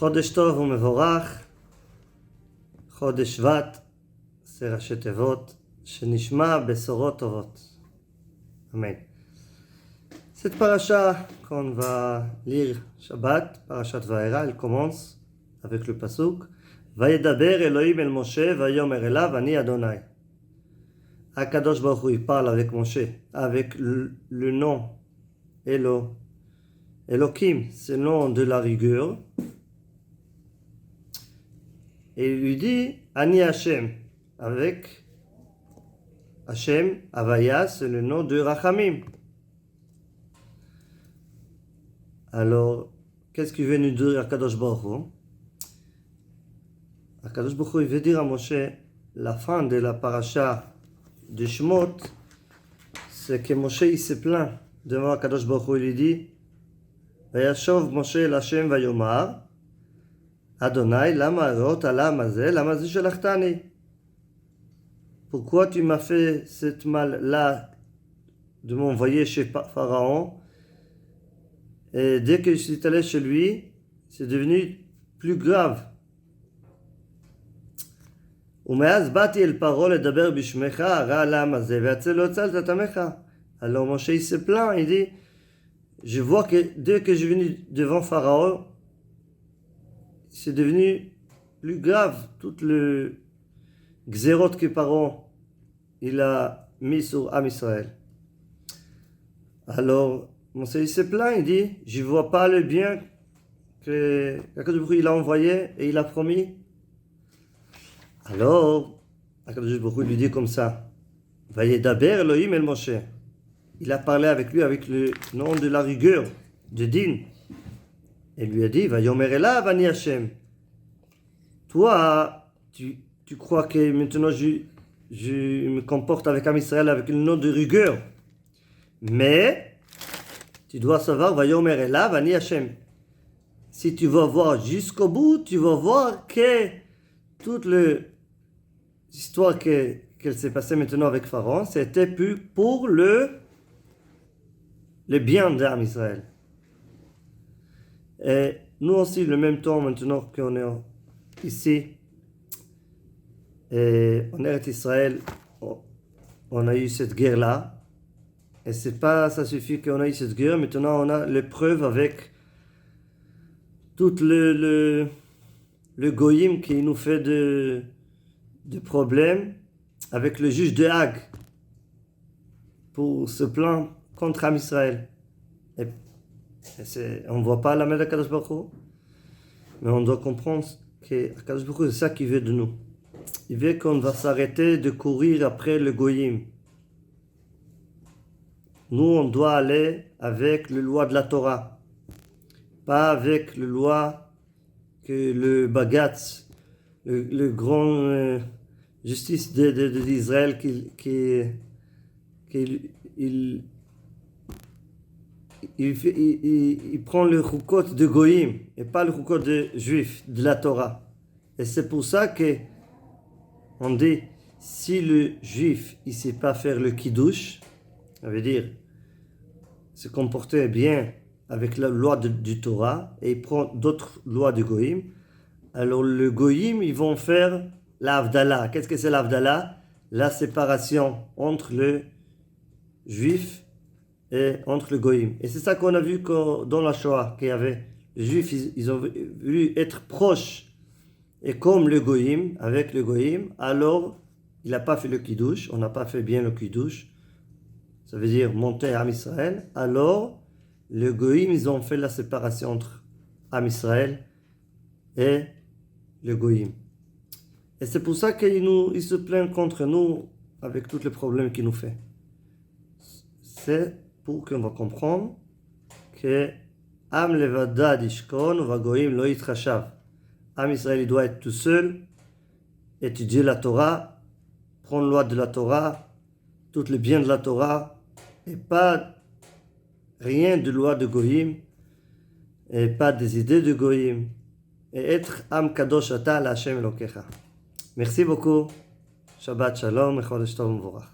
חודש טוב ומבורך, חודש שבט, זה ראשי תיבות, שנשמע בשורות טובות. Amen. Cette paracha qu'on va lire Shabbat, parashat Vaera, elle commence avec le pasuk Vayedaber Elohim el Moshe vayomer elav ani Adonai. Akadosh Baruch Hu, il parle avec Moshe, avec le nom Elohim, c'est le nom de la rigueur. Et il lui dit Ani Hashem, avec Hashem, Havaya, c'est le nom de Rachamim. Alors, qu'est-ce qu'il veut nous dire Akadosh Baruch Hu? Akadosh Baruch Hu, il veut dire à Moshe, la fin de la paracha de Shemot, c'est que Moshe, il se plaint devant Akadosh Baruch Hu, il lui dit Vayashov Moshe el Hashem vayomar Adonai, lama arot alam hazeh, lama zi shelachtani. Pourquoi tu m'as fait cette mal-là de m'envoyer chez Pharaon? Et dès que je suis allé chez lui, c'est devenu plus grave. ומאז באתי אל פרעה לדבר בשמך, הרע לעם הזה, והצל לא הצלת את עמך. Alors Moshe il se plaint, il dit, je vois que dès que je suis venu devant Pharaon, c'est devenu plus grave, tout le gzerot que Pharaon il a mis sur Am Israël. Alors Moshe il se plaint, il dit, je ne vois pas le bien que Akadosh Baruch Hu il a envoyé et il a promis. Alors, Akadosh Baruch Hu lui dit comme ça, Vayedaber Elohim el Moshe. Il a parlé avec lui avec le nom de la rigueur, de Din. Et lui a dit, Vayomer elav ani Hashem. Toi, tu crois que maintenant je me comporte avec Am Israël avec le nom de rigueur. Mais, tu dois savoir, Vayomer elav ani Hashem. Si tu vas voir jusqu'au bout, tu vas voir que toute l'histoire qu'elle s'est passée maintenant avec Pharaon, c'était plus pour le bien d'Am Israël. Et nous aussi, le même temps maintenant qu'on est ici, et en Eretz Israël, on a eu cette guerre-là. Et c'est pas, ça suffit qu'on a eu cette guerre, maintenant on a l'épreuve avec tout le goyim qui nous fait de problèmes avec le juge de Hague pour se plaindre contre Am Israël. Et on ne voit pas la main d'Akadosh Baruch Hu, mais on doit comprendre que Akadosh Baruch Hu, c'est ça qu'il veut de nous. Il veut qu'on va s'arrêter de courir après le goyim. Nous, on doit aller avec le loi de la Torah, pas avec le loi que le Bagatz, le grand justice d'Israël, il prend le choukot de Goïm et pas le choukot de Juifs, de la Torah. Et c'est pour ça que on dit, si le Juif il ne sait pas faire le Kiddush, ça veut dire se comporter bien avec la loi du Torah, et il prend d'autres lois de Goïm, alors le Goïm, ils vont faire l'Avdallah. Qu'est-ce que c'est l'Avdallah? La séparation entre le Juif et entre le Goïm. Et c'est ça qu'on a vu dans la Shoah, qu'il y avait les Juifs, ils ont voulu être proches et comme le Goïm, avec le Goïm, alors il n'a pas fait le Kiddush, on n'a pas fait bien le Kiddush, ça veut dire monter à Am Israël, alors le Goïm, ils ont fait la séparation entre Am Israël et le Goïm. Et c'est pour ça qu'il se plaint contre nous avec tous les problèmes qu'il nous fait. C'est pour qu'on va comprendre que Am levada dishkon va Goïm lo yitrashav. Am Israël, il doit être tout seul, étudier la Torah, prendre la loi de la Torah, tout le bien de la Torah, et pas rien de loi de Goïm, et pas des idées de Goïm, et être Am Kadosh Ata la Hashem Elokecha. Merci beaucoup. Shabbat Shalom et Chodesh Tov Mevorach.